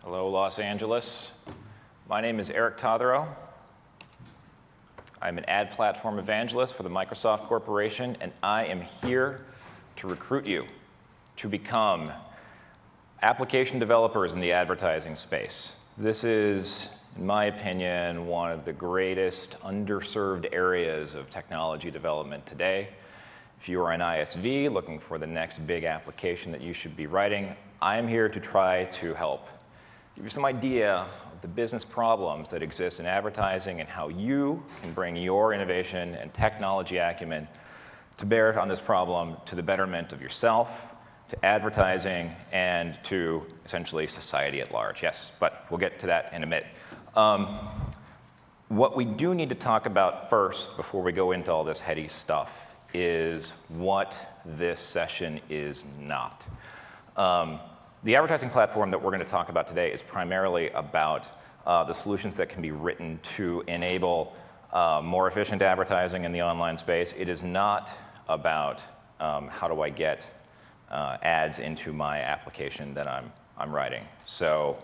Hello, Los Angeles. My name is Eric Totherow. I'm an ad platform evangelist for the Microsoft Corporation, and I am here to recruit you to become application developers in the advertising space. This is, in my opinion, one of the greatest underserved areas of technology development today. If you are an ISV looking for the next big application that you should be writing, I am here to try to help give you some idea of the business problems that exist in advertising and how you can bring your innovation and technology acumen to bear on this problem to the betterment of yourself, to advertising, and to essentially society at large. Yes, but we'll get to that in a minute. What we do need to talk about first before we go into all this heady stuff is what this session is not. The advertising platform that we're going to talk about today is primarily about the solutions that can be written to enable more efficient advertising in the online space. It is not about how do I get ads into my application that I'm writing. So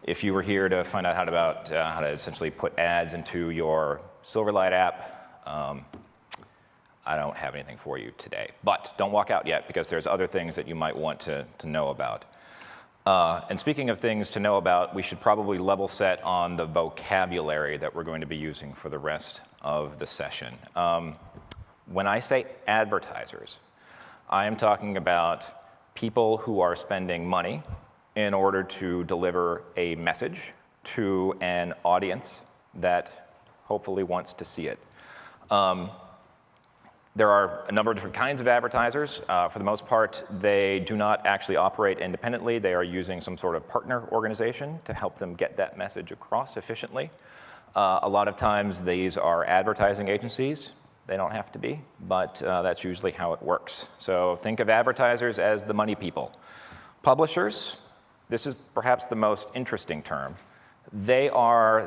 if you were here to find out how to essentially put ads into your Silverlight app, I don't have anything for you today. But don't walk out yet, because there's other things that you might want to know about. And speaking of things to know about, we should probably level set on the vocabulary that we're going to be using for the rest of the session. When I say advertisers, I am talking about people who are spending money in order to deliver a message to an audience that hopefully wants to see it. There are a number of different kinds of advertisers. For the most part, they do not actually operate independently. They are using some sort of partner organization to help them get that message across efficiently. A lot of times, these are advertising agencies. They don't have to be, but that's usually how it works. So think of advertisers as the money people. Publishers, this is perhaps the most interesting term. They are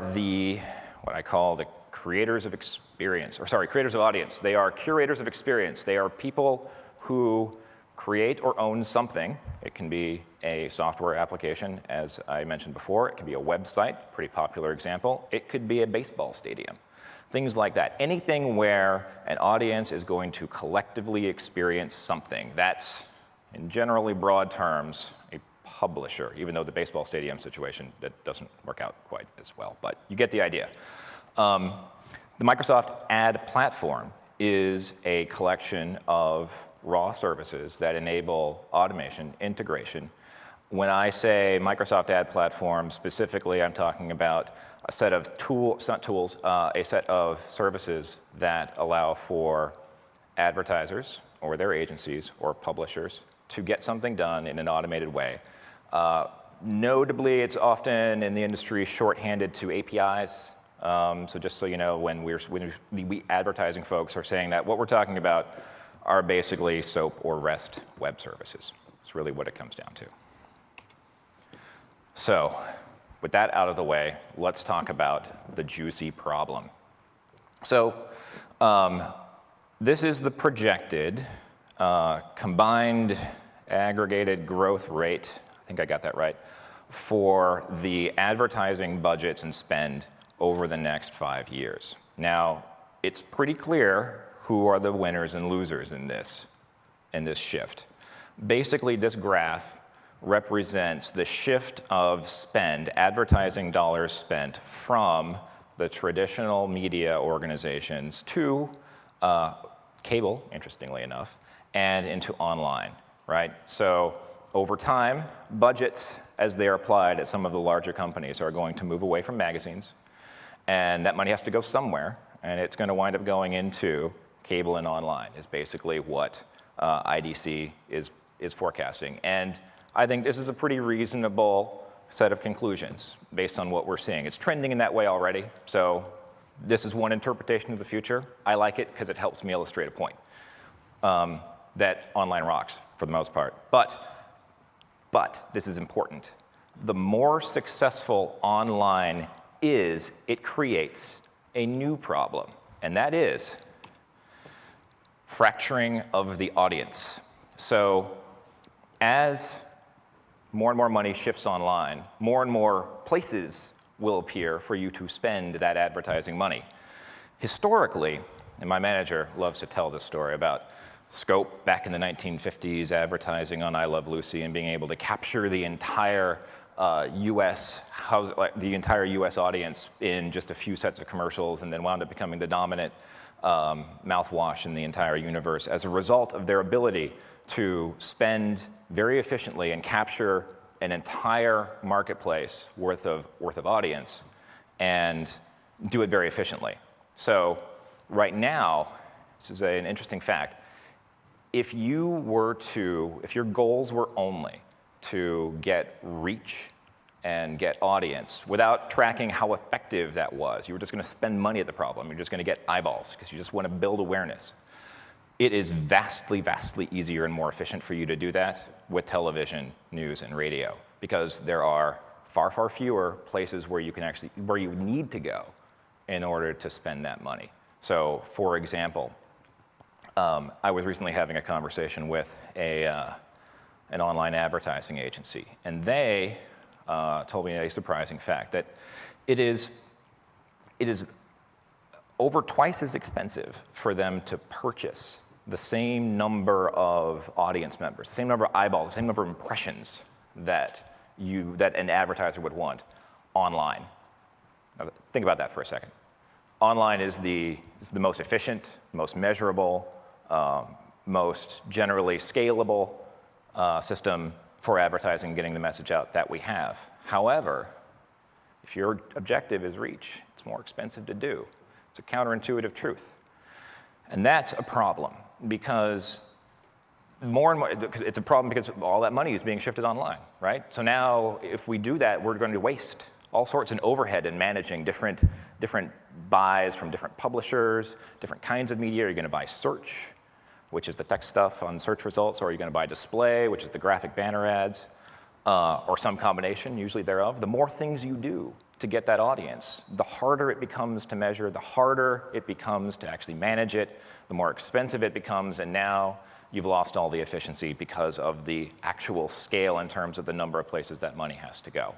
what I call the creators of experience, or sorry, creators of audience. They are curators of experience. They are people who create or own something. It can be a software application, as I mentioned before. It can be a website, pretty popular example. It could be a baseball stadium, things like that. Anything where an audience is going to collectively experience something. That's, in generally broad terms, a publisher, even though the baseball stadium situation, that doesn't work out quite as well, but you get the idea. The Microsoft ad platform is a collection of raw services that enable automation, integration. When I say Microsoft ad platform, specifically, I'm talking about a set of a set of services that allow for advertisers or their agencies or publishers to get something done in an automated way. Notably, it's often in the industry shorthanded to APIs. So just so you know, when we advertising folks are saying that, what we're talking about are basically SOAP or REST web services. It's really what it comes down to. So with that out of the way, let's talk about the juicy problem. So this is the projected combined aggregated growth rate, I think I got that right, for the advertising budgets and spend over the next 5 years. Now, it's pretty clear who are the winners and losers in this shift. Basically, this graph represents the shift of spend, advertising dollars spent from the traditional media organizations to cable, interestingly enough, and into online, right? So over time, budgets, as they are applied at some of the larger companies, are going to move away from magazines. And that money has to go somewhere, and it's going to wind up going into cable and online, is basically what IDC is forecasting. And I think this is a pretty reasonable set of conclusions based on what we're seeing. It's trending in that way already, so this is one interpretation of the future. I like it because it helps me illustrate a point that online rocks for the most part. But this is important. The more successful online is, it creates a new problem, and that is fracturing of the audience. So as more and more money shifts online, more and more places will appear for you to spend that advertising money. Historically, and my manager loves to tell this story about Scope back in the 1950s, advertising on I Love Lucy and being able to capture the entire US audience in just a few sets of commercials, and then wound up becoming the dominant mouthwash in the entire universe as a result of their ability to spend very efficiently and capture an entire marketplace worth of times and do it very efficiently. So right now, this is an interesting fact. If your goals were only to get reach and get audience without tracking how effective that was, you were just going to spend money at the problem, you're just going to get eyeballs because you just want to build awareness. It is vastly, vastly easier and more efficient for you to do that with television, news, and radio, because there are far, far fewer places where you need to go in order to spend that money. So, for example, I was recently having a conversation with an online advertising agency, and they told me a surprising fact that it is over twice as expensive for them to purchase the same number of audience members, the same number of eyeballs, the same number of impressions that an advertiser would want online. Now, think about that for a second. Online is the most efficient, most measurable, most generally scalable system for advertising, getting the message out that we have. However, if your objective is reach, it's more expensive to do. It's a counterintuitive truth. And that's a problem because more and more, it's a problem because all that money is being shifted online, right? So now if we do that, we're going to waste all sorts of overhead in managing different buys from different publishers, different kinds of media. Are you going to buy search, which is the text stuff on search results, or are you going to buy display, which is the graphic banner ads, or some combination, usually thereof? The more things you do to get that audience, the harder it becomes to measure, the harder it becomes to actually manage it, the more expensive it becomes, and now you've lost all the efficiency because of the actual scale in terms of the number of places that money has to go.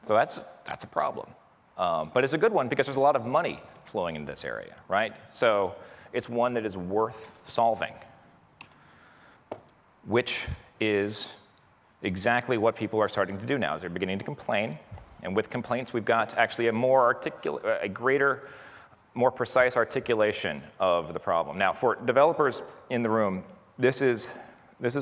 So that's a problem. But it's a good one because there's a lot of money flowing into this area, right? So it's one that is worth solving, which is exactly what people are starting to do now. They're beginning to complain, and with complaints, we've got actually a greater, more precise articulation of the problem. Now, for developers in the room, this is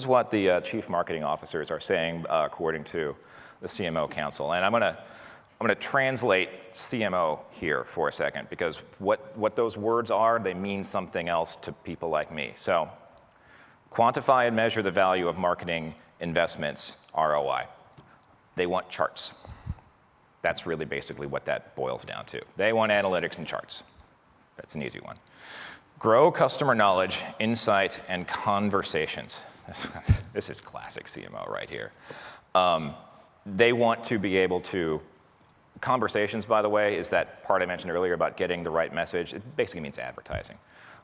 what the chief marketing officers are saying according to the CMO Council, and I'm going to translate CMO here for a second because what those words are, they mean something else to people like me. So, quantify and measure the value of marketing investments, ROI. They want charts. That's really basically what that boils down to. They want analytics and charts. That's an easy one. Grow customer knowledge, insight, and conversations. This is classic CMO right here. They want to be able to, conversations, by the way, is that part I mentioned earlier about getting the right message. It basically means advertising.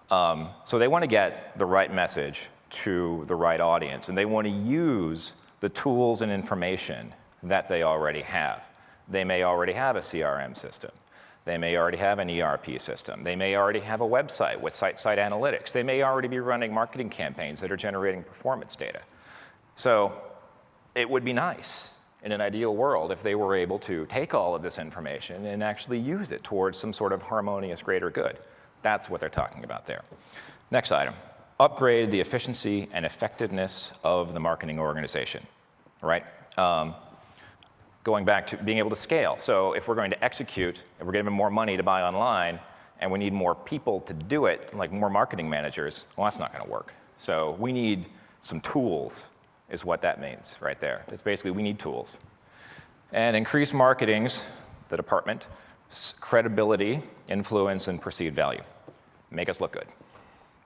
So they want to get the right message to the right audience, and they want to use the tools and information that they already have. They may already have a CRM system. They may already have an ERP system. They may already have a website with site analytics. They may already be running marketing campaigns that are generating performance data. So it would be nice in an ideal world if they were able to take all of this information and actually use it towards some sort of harmonious greater good. That's what they're talking about there. Next item. Upgrade the efficiency and effectiveness of the marketing organization, right? Going back to being able to scale. So if we're going to execute, and we're giving more money to buy online, and we need more people to do it, like more marketing managers, well, that's not going to work. So we need some tools, is what that means right there. It's basically we need tools. And increase marketing's, the department, credibility, influence, and perceived value. Make us look good,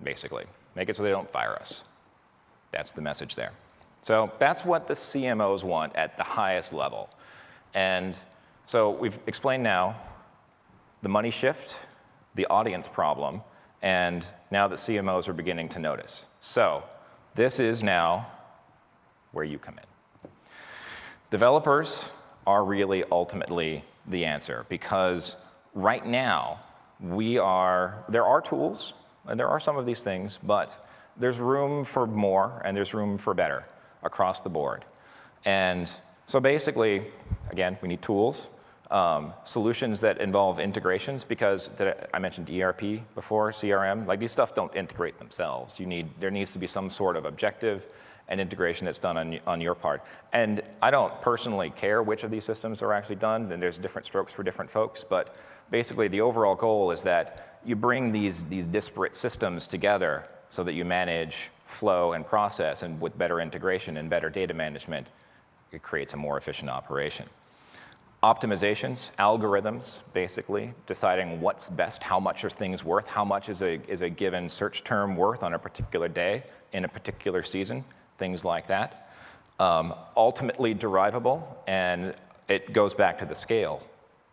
basically. Make it so they don't fire us. That's the message there. So that's what the CMOs want at the highest level. And so we've explained now the money shift, the audience problem, and now that CMOs are beginning to notice. So this is now where you come in. Developers are really ultimately the answer, because right now there are tools, and there are some of these things, but there's room for more and there's room for better across the board. And so basically, again, we need tools, solutions that involve integrations, because I mentioned ERP before, CRM, like these stuff don't integrate themselves. There needs to be some sort of objective and integration that's done on your part. And I don't personally care which of these systems are actually done, and there's different strokes for different folks, but basically the overall goal is that you bring these disparate systems together so that you manage flow and process, and with better integration and better data management, it creates a more efficient operation. Optimizations, algorithms, basically, deciding what's best, how much are things worth, how much is a given search term worth on a particular day, in a particular season, things like that. Ultimately derivable, and it goes back to the scale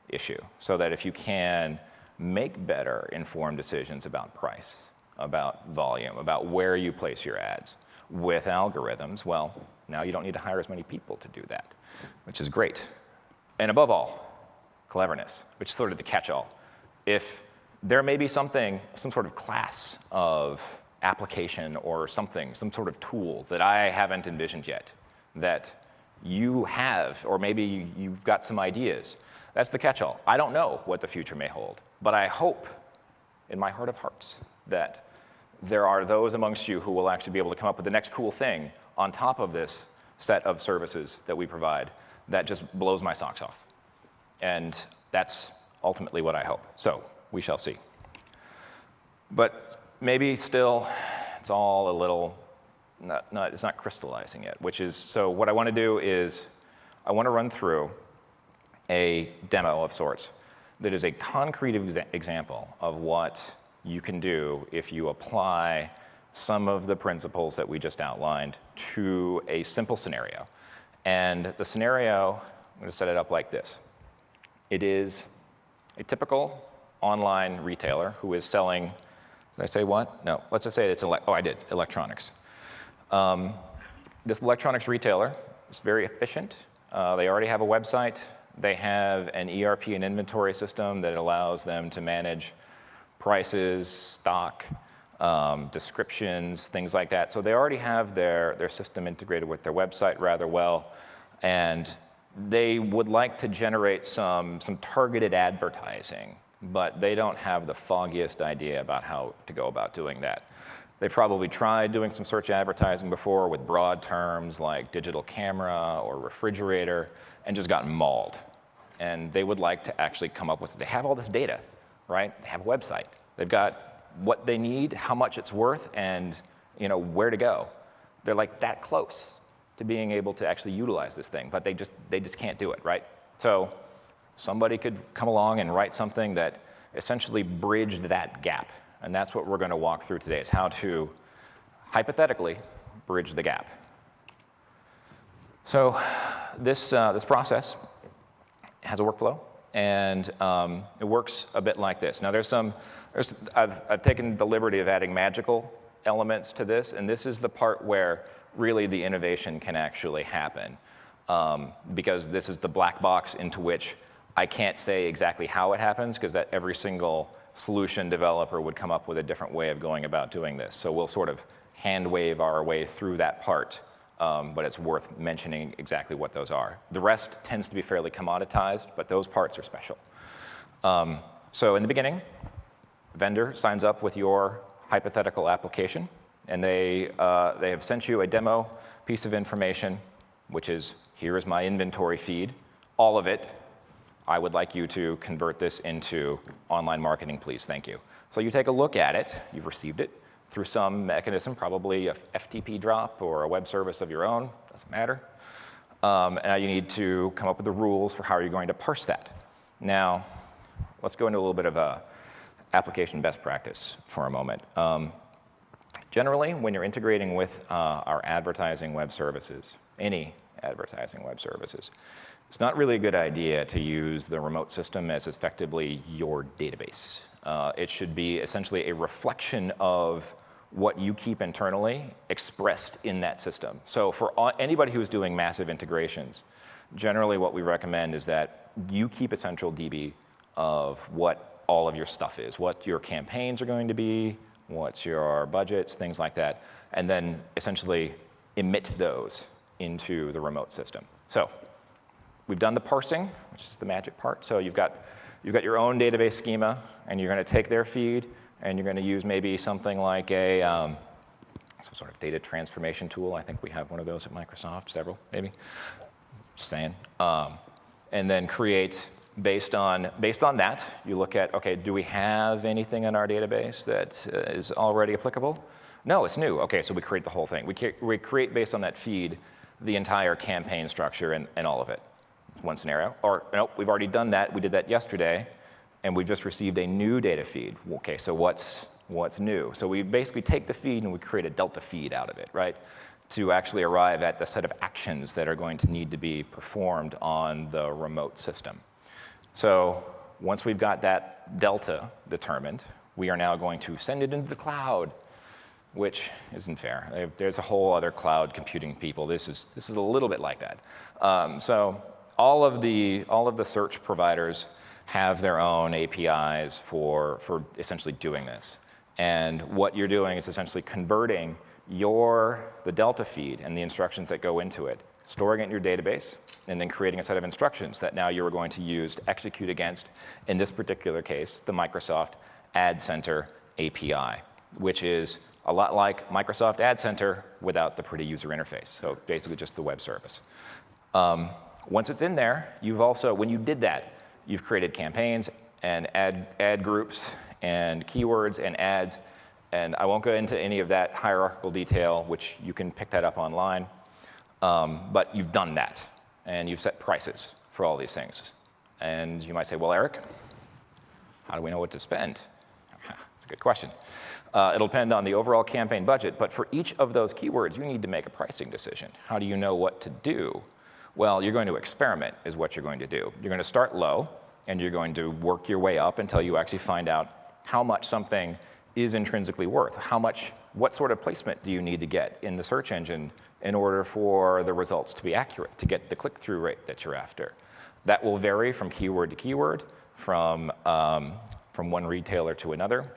issue, so that if you can make better informed decisions about price, about volume, about where you place your ads with algorithms, well, now you don't need to hire as many people to do that, which is great. And above all, cleverness, which is sort of the catch-all. If there may be some sort of class of application or something, some sort of tool that I haven't envisioned yet, that you have, or maybe you've got some ideas, that's the catch-all. I don't know what the future may hold, but I hope in my heart of hearts that there are those amongst you who will actually be able to come up with the next cool thing on top of this set of services that we provide that just blows my socks off. And that's ultimately what I hope. So we shall see. But maybe still, it's all a little, it's not crystallizing yet, which is, so what I want to do is, I want to run through a demo of sorts that is a concrete example of what you can do if you apply some of the principles that we just outlined to a simple scenario. And the scenario, I'm going to set it up like this. It is a typical online retailer who is selling, did I say what? No, let's just say it's, electronics. This electronics retailer is very efficient. They already have a website. They have an ERP and inventory system that allows them to manage prices, stock, descriptions, things like that. So they already have their system integrated with their website rather well, and they would like to generate some targeted advertising, but they don't have the foggiest idea about how to go about doing that. They've probably tried doing some search advertising before with broad terms like digital camera or refrigerator and just gotten mauled. And they would like to actually come up with, they have all this data, right? They have a website. They've got what they need, how much it's worth, and where to go. They're like that close to being able to actually utilize this thing, but they just can't do it, right? So somebody could come along and write something that essentially bridged that gap. And that's what we're going to walk through today, is how to, hypothetically, bridge the gap. So this process has a workflow, and it works a bit like this. Now I've taken the liberty of adding magical elements to this, and this is the part where really the innovation can actually happen, because this is the black box into which I can't say exactly how it happens, because that every single solution developer would come up with a different way of going about doing this. So we'll sort of hand wave our way through that part, but it's worth mentioning exactly what those are. The rest tends to be fairly commoditized, but those parts are special. So in the beginning, vendor signs up with your hypothetical application, and they have sent you a demo piece of information, which is, here is my inventory feed, all of it. I would like you to convert this into online marketing, please, thank you. So you take a look at it, you've received it through some mechanism, probably a FTP drop or a web service of your own, doesn't matter. And now you need to come up with the rules for how you're going to parse that. Now, let's go into a little bit of a application best practice for a moment. Generally, when you're integrating with our advertising web services, any advertising web services, it's not really a good idea to use the remote system as effectively your database. It should be essentially a reflection of what you keep internally expressed in that system. So for anybody who's doing massive integrations, Generally, what we recommend is that you keep a central DB of what all of your stuff is, what your campaigns are going to be, what's your budgets, things like that, and then essentially emit those into the remote system. So we've done the parsing, which is the magic part. So you've got your own database schema, and you're going to take their feed, and you're going to use maybe something like a some sort of data transformation tool. I think we have one of those at Microsoft, several maybe. Just saying. And then create based on that. You look at, okay, do we have anything in our database that is already applicable? No, it's new. Okay, so we create the whole thing. We create based on that feed the entire campaign structure and all of it. One scenario. Or nope, we've already done that. We did that yesterday, and we've just received a new data feed. Okay, so what's new? So we basically take the feed and we create a delta feed out of it, right? To actually arrive at the set of actions that are going to need to be performed on the remote system. So once we've got that delta determined, we are now going to send it into the cloud, which isn't fair. There's a whole other cloud computing people. This is a little bit like that. So all of the search providers have their own APIs for essentially doing this. And what you're doing is essentially converting the delta feed and the instructions that go into it, storing it in your database, and then creating a set of instructions that now you're going to use to execute against, in this particular case, the Microsoft Ad Center API, which is a lot like Microsoft Ad Center without the pretty user interface. So basically just the web service. Once it's in there, when you did that, you've created campaigns and ad groups and keywords and ads. And I won't go into any of that hierarchical detail, which you can pick that up online. But you've done that, and you've set prices for all these things. And you might say, well, Eric, how do we know what to spend? That's a good question. It'll depend on the overall campaign budget, but for each of those keywords, you need to make a pricing decision. How do you know what to do? Well, you're going to experiment is what you're going to do. You're going to start low, and you're going to work your way up until you actually find out how much something is intrinsically worth. What sort of placement do you need to get in the search engine in order for the results to be accurate, to get the click-through rate that you're after? That will vary from keyword to keyword, from one retailer to another.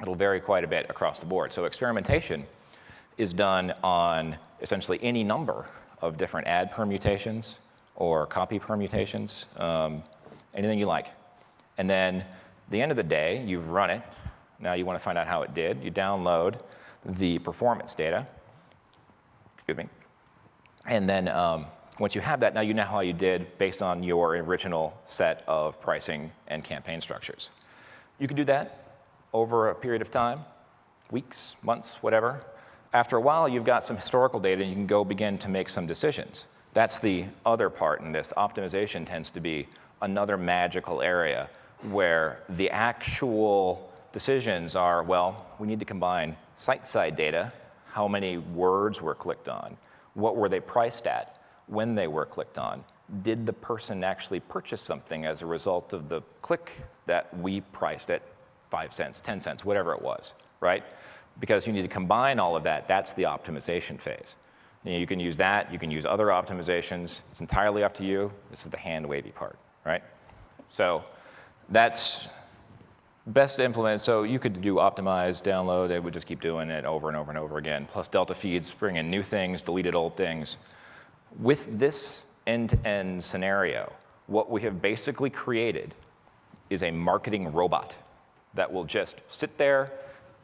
It'll vary quite a bit across the board. So experimentation is done on essentially any number of different ad permutations or copy permutations, anything you like. And then at the end of the day, you've run it. Now you want to find out how it did. You download the performance data. Excuse me. And then once you have that, now you know how you did based on your original set of pricing and campaign structures. You can do that over a period of time, weeks, months, whatever. After a while, you've got some historical data, and you can go begin to make some decisions. That's the other part in this. Optimization tends to be another magical area where the actual decisions are, well, we need to combine site-side data, how many words were clicked on, what were they priced at, when they were clicked on, did the person actually purchase something as a result of the click that we priced at 5 cents, 10 cents, whatever it was, right? Because you need to combine all of that. That's the optimization phase. You can use that. You can use other optimizations. It's entirely up to you. This is the hand-wavy part, right? So that's best to implement. So you could do optimize, download. It would just keep doing it over and over and over again. Plus delta feeds, bring in new things, deleted old things. With this end-to-end scenario, what we have basically created is a marketing robot that will just sit there,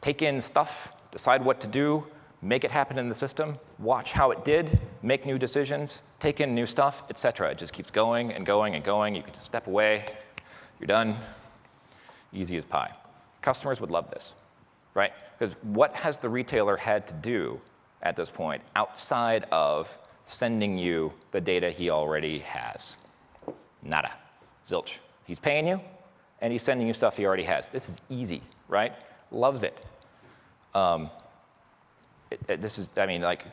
take in stuff, decide what to do, make it happen in the system, watch how it did, make new decisions, take in new stuff, et cetera. It just keeps going and going and going. You can just step away. You're done. Easy as pie. Customers would love this, right? Because what has the retailer had to do at this point outside of sending you the data he already has? Nada. Zilch. He's paying you, and he's sending you stuff he already has. This is easy, right? Loves it. This is, I mean, like,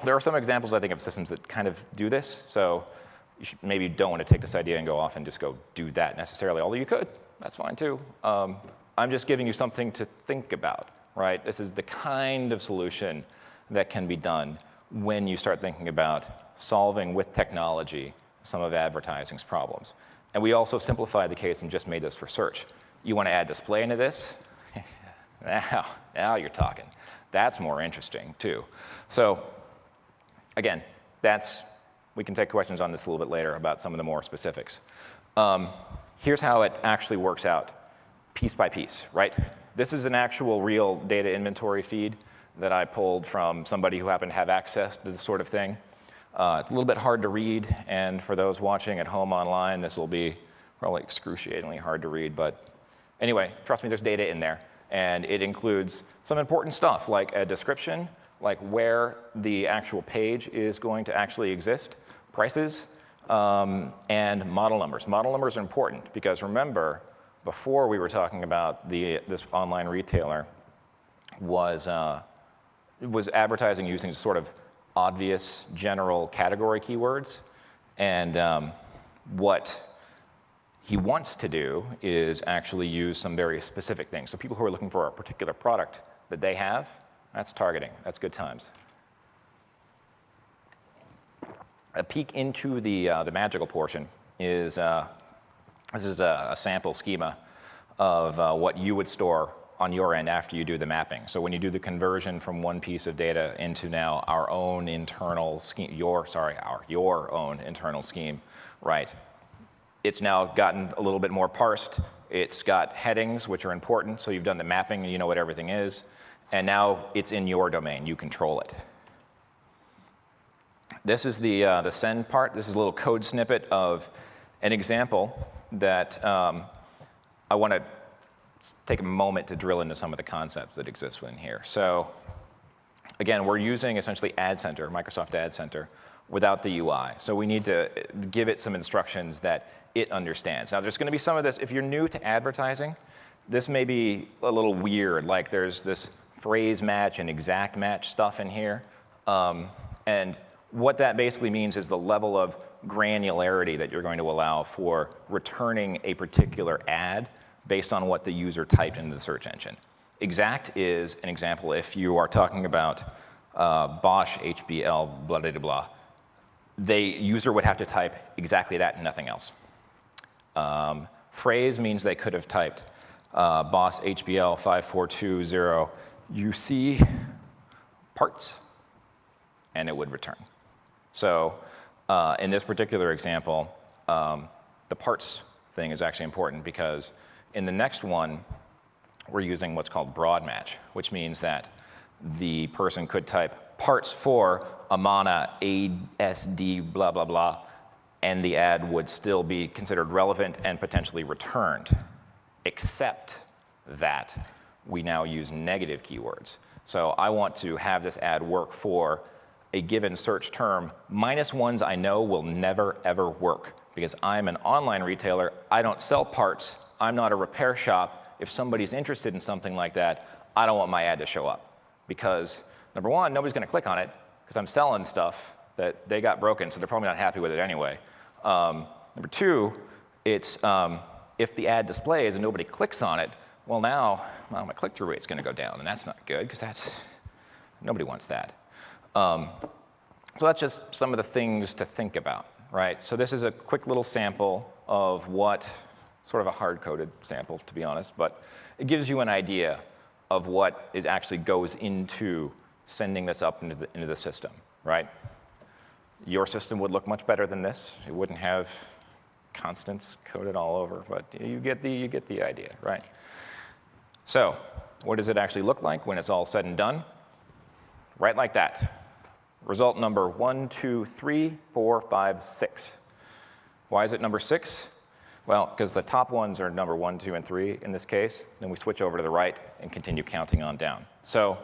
there are some examples, I think, of systems that kind of do this. So maybe you don't want to take this idea and go off and just go do that necessarily, although you could. That's fine, too. I'm just giving you something to think about, right? This is the kind of solution that can be done when you start thinking about solving with technology some of advertising's problems. And we also simplified the case and just made this for search. You want to add display into this? Now you're talking. That's more interesting, too. So again, we can take questions on this a little bit later about some of the more specifics. Here's how it actually works out, piece by piece, right? This is an actual real data inventory feed that I pulled from somebody who happened to have access to this sort of thing. It's a little bit hard to read, and for those watching at home online, this will be probably excruciatingly hard to read. But anyway, trust me, there's data in there. And it includes some important stuff, like a description, like where the actual page is going to actually exist, prices, and model numbers. Model numbers are important because remember, before we were talking about this online retailer was advertising using sort of obvious general category keywords. And what he wants to do is actually use some very specific things. So people who are looking for a particular product that they have, that's targeting. That's good times. A peek into the magical portion is, this is a sample schema of what you would store on your end after you do the mapping. So when you do the conversion from one piece of data into now our own internal scheme, your own internal scheme, right? It's now gotten a little bit more parsed. It's got headings, which are important, so you've done the mapping and you know what everything is. And now it's in your domain, you control it. This is the send part. This is a little code snippet of an example that I want to take a moment to drill into some of the concepts that exist within here. So again, we're using essentially Ad Center, Microsoft Ad Center, without the UI. So we need to give it some instructions that it understands. Now there's going to be some of this, if you're new to advertising, this may be a little weird, like there's this phrase match and exact match stuff in here. And what that basically means is the level of granularity that you're going to allow for returning a particular ad based on what the user typed into the search engine. Exact is an example if you are talking about Bosch, HBL, blah, blah, blah. The user would have to type exactly that and nothing else. Phrase means they could have typed Bosch, HBL, 5420 UC parts, and it would return. So in this particular example, the parts thing is actually important because in the next one, we're using what's called broad match, which means that the person could type parts for Amana ASD blah, blah, blah, and the ad would still be considered relevant and potentially returned, except that we now use negative keywords. So I want to have this ad work for a given search term, minus ones I know will never, ever work because I'm an online retailer. I don't sell parts. I'm not a repair shop. If somebody's interested in something like that, I don't want my ad to show up because, number one, nobody's going to click on it because I'm selling stuff that they got broken, so they're probably not happy with it anyway. Number two, it's if the ad displays and nobody clicks on it, well, now my click-through rate's going to go down, and that's not good because nobody wants that. So that's just some of the things to think about, right? So this is a quick little sample of what, sort of a hard-coded sample, to be honest, but it gives you an idea of what actually goes into sending this up into the system, right? Your system would look much better than this. It wouldn't have constants coded all over, but you get the idea, right? So what does it actually look like when it's all said and done? Right like that. Result number 1, 2, 3, 4, 5, 6. Why is it number 6? Well, because the top ones are number 1, 2, and 3 in this case. Then we switch over to the right and continue counting on down. So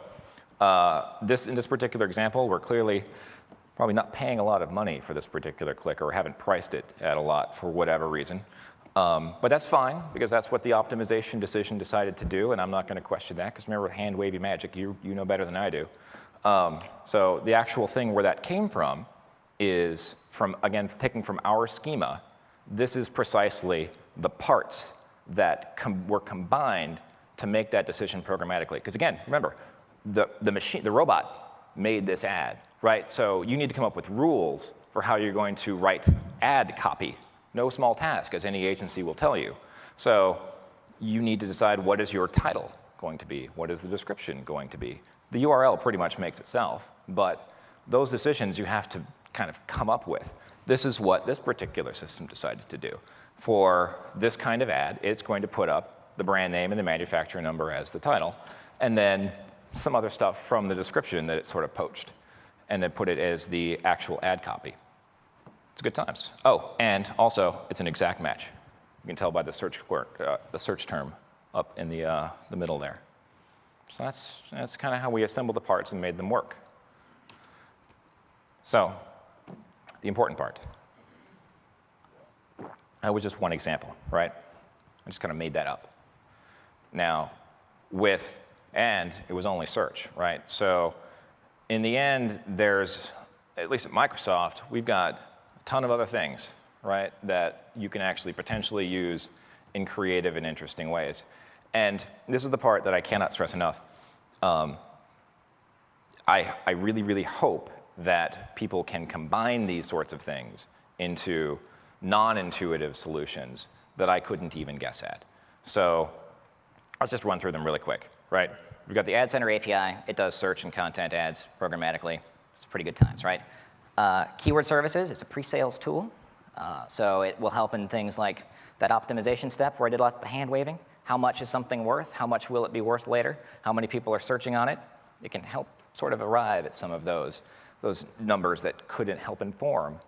in this particular example, we're clearly probably not paying a lot of money for this particular click or haven't priced it at a lot for whatever reason. But that's fine, because that's what the optimization decision decided to do, and I'm not going to question that, because remember, hand-wavy magic, you know better than I do. So the actual thing where that came from is, again, taken from our schema. This is precisely the parts that were combined to make that decision programmatically. Because again, remember, the robot made this ad, right? So you need to come up with rules for how you're going to write ad copy. No small task, as any agency will tell you. So you need to decide what is your title going to be? What is the description going to be? The URL pretty much makes itself, but those decisions you have to kind of come up with. This is what this particular system decided to do. For this kind of ad, it's going to put up the brand name and the manufacturer number as the title, and then some other stuff from the description that it sort of poached, and then put it as the actual ad copy. It's good times. Oh, and also, it's an exact match. You can tell by the search term up in the middle there. So that's kind of how we assembled the parts and made them work. So the important part. That was just one example, right? I just kind of made that up. Now, and it was only search, right? So in the end, there's, at least at Microsoft, we've got a ton of other things, right, that you can actually potentially use in creative and interesting ways. And this is the part that I cannot stress enough. I really, really hope that people can combine these sorts of things into non-intuitive solutions that I couldn't even guess at. So let's just run through them really quick, right? We've got the Ad Center API. It does search and content ads programmatically. It's pretty good times, right? Keyword services, it's a pre-sales tool. So it will help in things like that optimization step where I did lots of the hand waving. How much is something worth? How much will it be worth later? How many people are searching on it? It can help sort of arrive at some of those numbers that couldn't help inform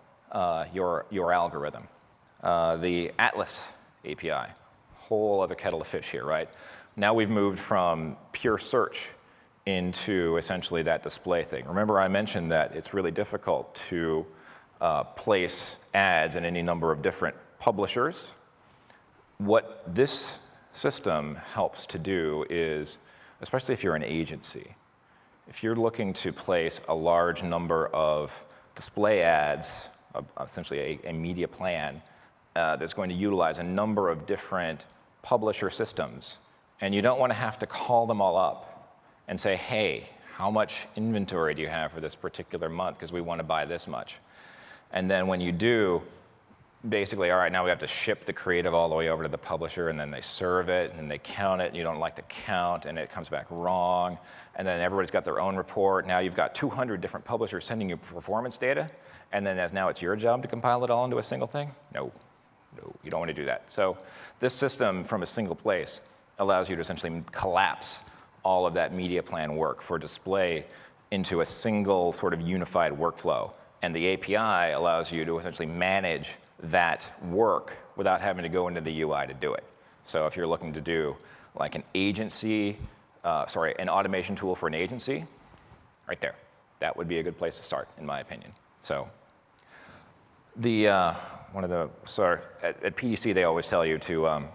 your algorithm. The Atlas API, whole other kettle of fish here, right? Now we've moved from pure search into essentially that display thing. Remember I mentioned that it's really difficult to place ads in any number of different publishers. What this system helps to do is, especially if you're an agency, if you're looking to place a large number of display ads, essentially a media plan that's going to utilize a number of different publisher systems, and you don't want to have to call them all up and say, hey, how much inventory do you have for this particular month because we want to buy this much. And then when you do, basically, all right, now we have to ship the creative all the way over to the publisher, and then they serve it, and then they count it, and you don't like the count, and it comes back wrong, and then everybody's got their own report. Now you've got 200 different publishers sending you performance data, and then now it's your job to compile it all into a single thing? No, you don't want to do that. So this system from a single place allows you to essentially collapse all of that media plan work for display into a single sort of unified workflow. And the API allows you to essentially manage that work without having to go into the UI to do it. So if you're looking to do like an agency, an automation tool for an agency, right there. That would be a good place to start, in my opinion. So at PDC, they always tell you to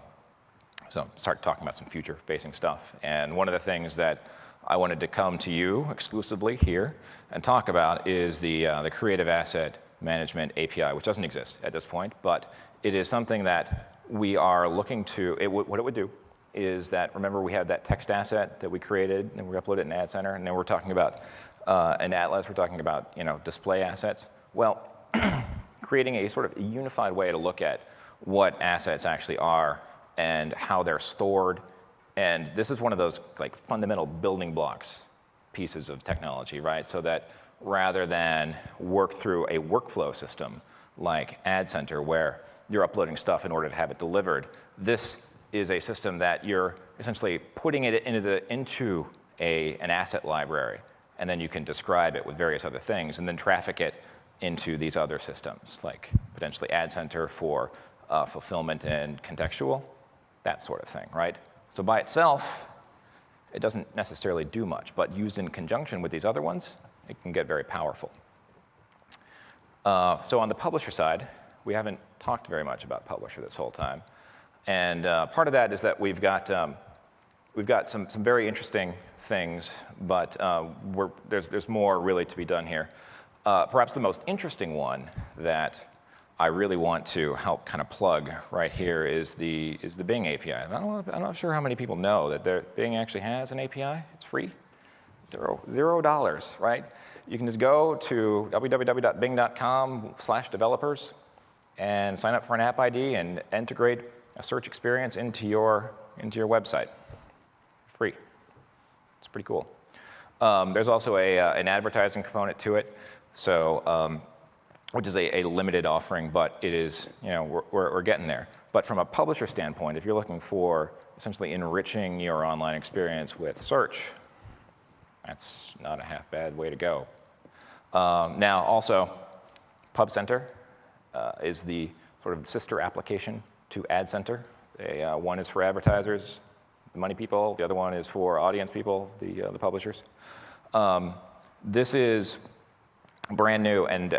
start talking about some future-facing stuff. And one of the things that I wanted to come to you exclusively here and talk about is the Creative Asset Management API, which doesn't exist at this point, but it is something that we are looking to. What it would do is that, remember we had that text asset that we created and we uploaded it in Ad Center, and then we're talking about in Atlas, we're talking about display assets. Well, creating a sort of unified way to look at what assets actually are and how they're stored. And this is one of those like fundamental building blocks pieces of technology, right? So that rather than work through a workflow system like Ad Center where you're uploading stuff in order to have it delivered, this is a system that you're essentially putting it into an asset library, and then you can describe it with various other things and then traffic it into these other systems, like potentially Ad Center for fulfillment and contextual, that sort of thing, right? So by itself, it doesn't necessarily do much, but used in conjunction with these other ones, it can get very powerful. So on the publisher side, we haven't talked very much about publisher this whole time. And part of that is that we've got some very interesting things, but there's more really to be done here. Perhaps the most interesting one that I really want to help kind of plug right here is the Bing API. I'm not sure how many people know that Bing actually has an API. It's free. $0, right? You can just go to www.bing.com/developers and sign up for an app ID and integrate a search experience into your website. Free. It's pretty cool. There's also an advertising component to it, so which is a limited offering, but it is, we're getting there. But from a publisher standpoint, if you're looking for essentially enriching your online experience with search, that's not a half bad way to go. Now, also, PubCenter is the sort of sister application to AdCenter. One is for advertisers, the money people. The other one is for audience people, the publishers. This is brand new, and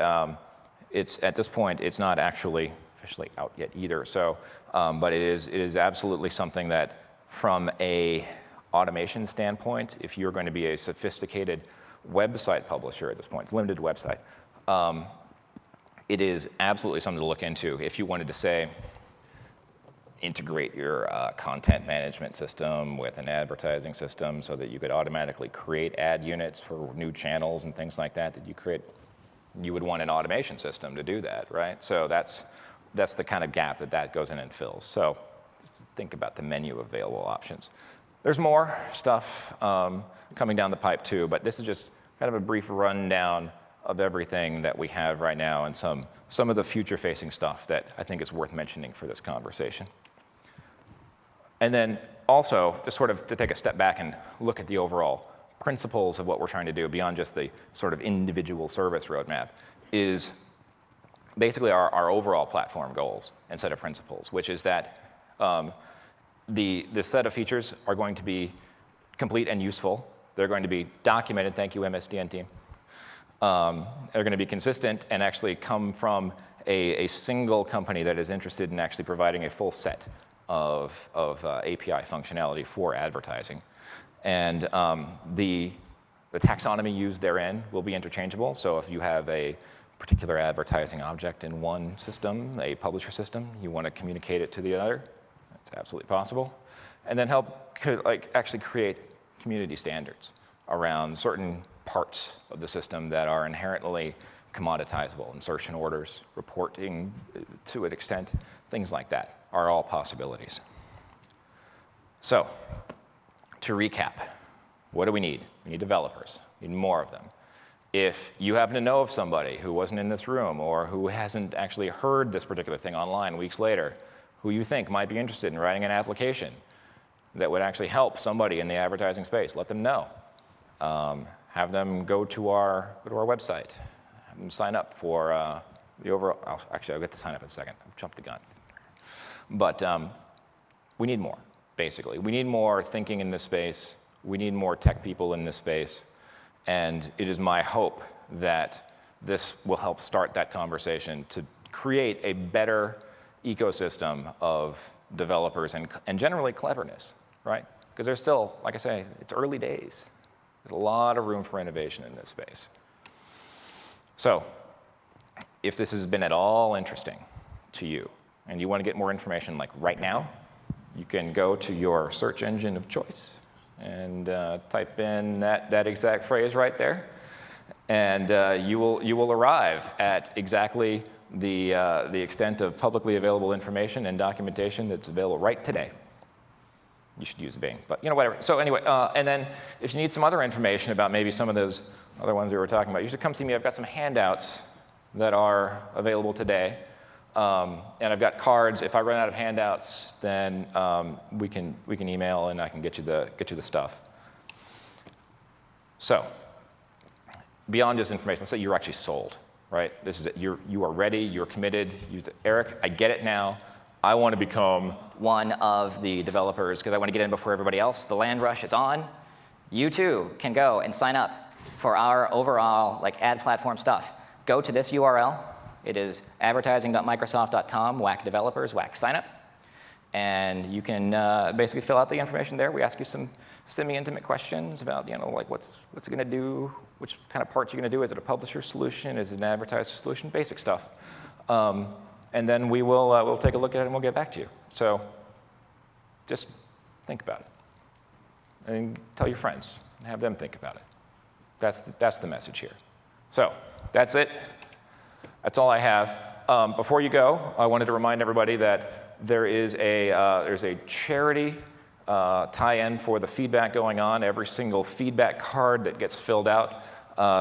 it's at this point, it's not actually officially out yet either. So, but it is absolutely something that, from a automation standpoint, if you're going to be a sophisticated website publisher at this point, limited website, it is absolutely something to look into if you wanted to, say, integrate your content management system with an advertising system so that you could automatically create ad units for new channels and things like that you create. You would want an automation system to do that, right? So that's the kind of gap that goes in and fills. So just think about the menu of available options. There's more stuff coming down the pipe too, but this is just kind of a brief rundown of everything that we have right now and some of the future-facing stuff that I think is worth mentioning for this conversation. And then also, just sort of to take a step back and look at the overall principles of what we're trying to do beyond just the sort of individual service roadmap is basically our overall platform goals and set of principles, which is that the set of features are going to be complete and useful. They're going to be documented, thank you MSDN team. They're going to be consistent and actually come from a single company that is interested in actually providing a full set of API functionality for advertising. And the taxonomy used therein will be interchangeable. So if you have a particular advertising object in one system, a publisher system, you want to communicate it to the other, that's absolutely possible. And then help actually create community standards around certain parts of the system that are inherently commoditizable. Insertion orders, reporting to an extent, things like that are all possibilities. So, to recap, what do we need? We need developers. We need more of them. If you happen to know of somebody who wasn't in this room or who hasn't actually heard this particular thing online weeks later, who you think might be interested in writing an application that would actually help somebody in the advertising space, let them know. Have them go to our website. Have them sign up for the overall, actually I'll get to sign up in a second. I've jumped the gun. But we need more, basically. We need more thinking in this space. We need more tech people in this space. And it is my hope that this will help start that conversation to create a better ecosystem of developers and generally cleverness, right? Because there's still, like I say, it's early days. There's a lot of room for innovation in this space. So, if this has been at all interesting to you, and you want to get more information like right now, you can go to your search engine of choice and type in that exact phrase right there, and you will arrive at exactly the extent of publicly available information and documentation that's available right today. You should use Bing, but whatever. So anyway, and then if you need some other information about maybe some of those other ones we were talking about, you should come see me. I've got some handouts that are available today, and I've got cards. If I run out of handouts, then we can email and I can get you the stuff. So beyond just information, let's say you're actually sold, right? This is it. You are ready. You're committed. Eric, I get it now. I want to become one of the developers because I want to get in before everybody else. The land rush is on. You too can go and sign up for our overall adPlatform stuff. Go to this URL. It is advertising.microsoft.com, whack developers, whack sign up. And you can basically fill out the information there. We ask you some semi-intimate questions about what's it going to do, which kind of parts you're going to do. Is it a publisher solution? Is it an advertiser solution? Basic stuff. And then we'll take a look at it and we'll get back to you. So just think about it. And tell your friends and have them think about it. That's the message here. So that's it. That's all I have. Before you go, I wanted to remind everybody that there's a charity tie-in for the feedback going on. Every single feedback card that gets filled out,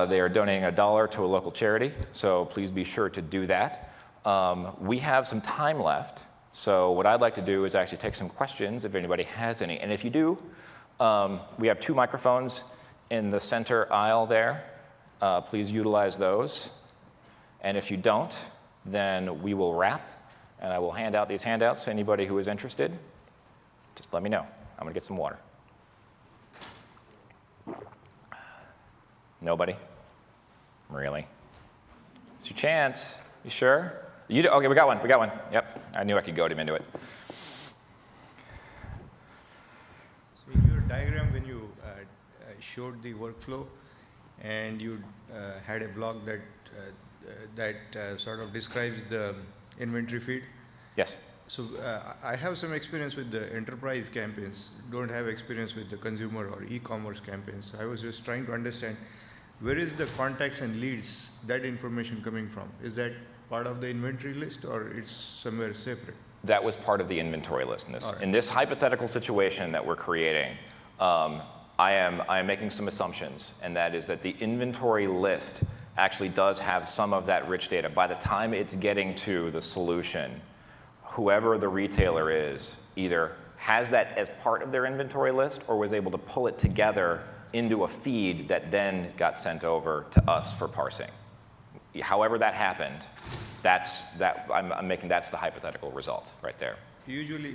they are donating $1 to a local charity. So please be sure to do that. We have some time left. So what I'd like to do is actually take some questions if anybody has any. And if you do, we have 2 microphones in the center aisle there. Please utilize those. And if you don't, then we will wrap, and I will hand out these handouts to anybody who is interested. Just let me know. I'm going to get some water. Nobody? Really? It's your chance. You sure? Okay, we got one. We got one. Yep. I knew I could goad him into it. So in your diagram, when you showed the workflow, and you had a block that sort of describes the inventory feed. Yes. So I have some experience with the enterprise campaigns, don't have experience with the consumer or e-commerce campaigns. So I was just trying to understand, where is the contacts and leads, that information coming from? Is that part of the inventory list, or it's somewhere separate? That was part of the inventory list in this. Right. In this hypothetical situation that we're creating, I am making some assumptions, and that is that the inventory list actually does have some of that rich data. By the time it's getting to the solution, whoever the retailer is either has that as part of their inventory list or was able to pull it together into a feed that then got sent over to us for parsing. However that happened, that's the hypothetical result right there. Usually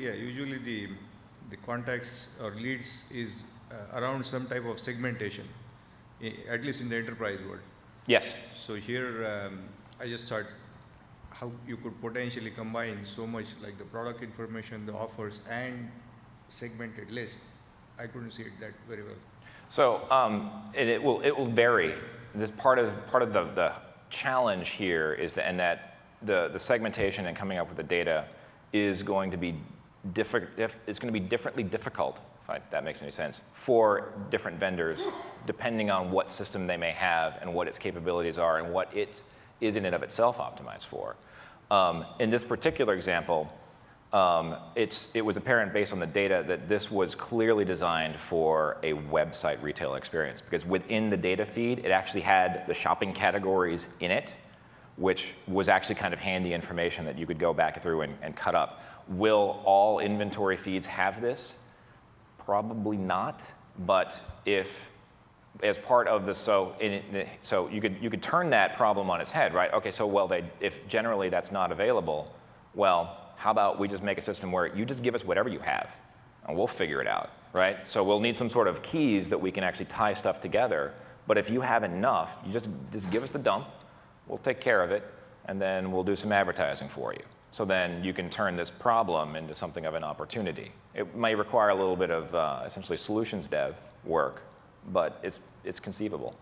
the contacts or leads is around some type of segmentation, at least in the enterprise world. Yes. So here, I just thought how you could potentially combine so much, like the product information, the offers, and segmented list. I couldn't see it that very well. So it will vary. This part of the challenge here is that the segmentation and coming up with the data is going to be differently difficult, if that makes any sense, for different vendors, depending on what system they may have and what its capabilities are and what it is in and of itself optimized for. In this particular example, it was apparent based on the data that this was clearly designed for a website retail experience, because within the data feed, it actually had the shopping categories in it, which was actually kind of handy information that you could go back through and cut up. Will all inventory feeds have this? Probably not, but if, as part of the, so you could turn that problem on its head, right? Okay, so well, if generally that's not available, well, how about we just make a system where you just give us whatever you have, and we'll figure it out, right? So we'll need some sort of keys that we can actually tie stuff together, but if you have enough, you just give us the dump, we'll take care of it, and then we'll do some advertising for you. So then you can turn this problem into something of an opportunity. It may require a little bit of essentially solutions dev work, but it's conceivable.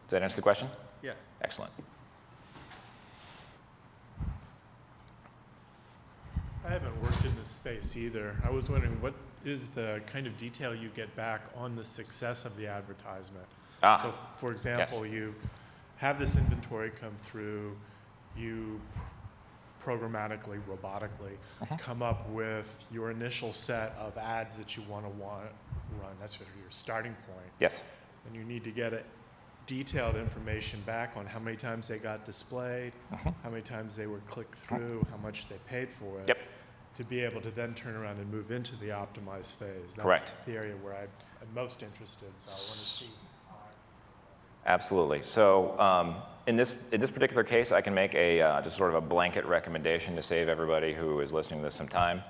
Does that answer the question? Yeah. Excellent. I haven't worked in this space either. I was wondering, what is the kind of detail you get back on the success of the advertisement? So, for example, yes, you have this inventory come through, you programmatically, robotically, come up with your initial set of ads that you want to run. That's sort of your starting point. Yes. And you need to get detailed information back on how many times they got displayed, how many times they were clicked through, how much they paid for it, yep, to be able to then turn around and move into the optimized phase. That's correct, the area where I'm most interested, so I want to see. Absolutely. So in this particular case, I can make just sort of a blanket recommendation to save everybody who is listening to this some time.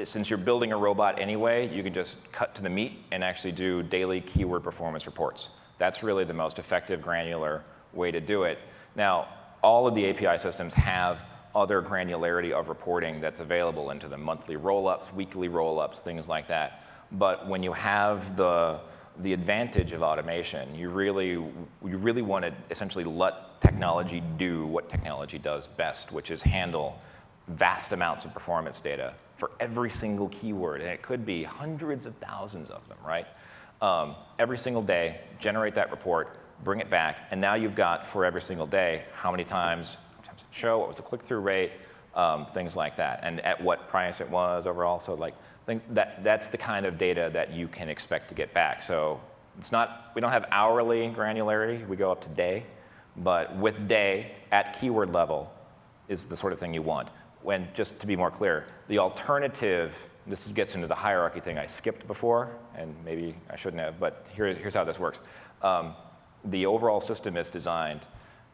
Since you're building a robot anyway, you can just cut to the meat and actually do daily keyword performance reports. That's really the most effective, granular way to do it. Now, all of the API systems have other granularity of reporting that's available into them, monthly roll-ups, weekly roll-ups, things like that. But when you have the advantage of automation, you really want to essentially let technology do what technology does best, which is handle vast amounts of performance data for every single keyword, and it could be hundreds of thousands of them, right? every single day, generate that report, bring it back, and now you've got for every single day how many times it show, what was the click-through rate, things like that, and at what price it was overall. So like that's the kind of data that you can expect to get back. So it's not, we don't have hourly granularity, we go up to day, but with day at keyword level is the sort of thing you want. When, just to be more clear, the alternative, this gets into the hierarchy thing I skipped before, and maybe I shouldn't have, but here's how this works. The overall system is designed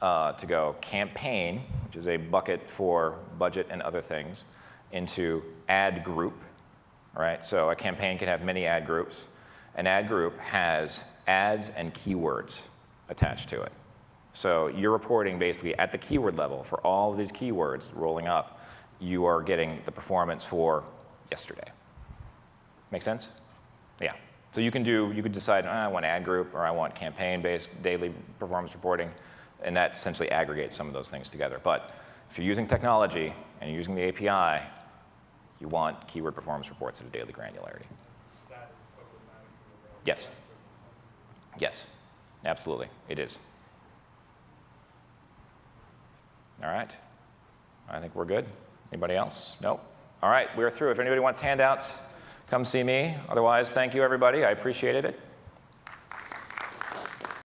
to go campaign, which is a bucket for budget and other things, into ad group, all right? So a campaign can have many ad groups. An ad group has ads and keywords attached to it. So you're reporting basically at the keyword level for all of these keywords rolling up, you are getting the performance for yesterday. Make sense? Yeah. So you can decide, I want ad group or I want campaign-based daily performance reporting, and that essentially aggregates some of those things together. But if you're using technology and you're using the API, you want keyword performance reports at a daily granularity. Yes. Yes, absolutely, it is. All right, I think we're good. Anybody else? Nope. All right, we're through. If anybody wants handouts, come see me. Otherwise, thank you, everybody. I appreciated it.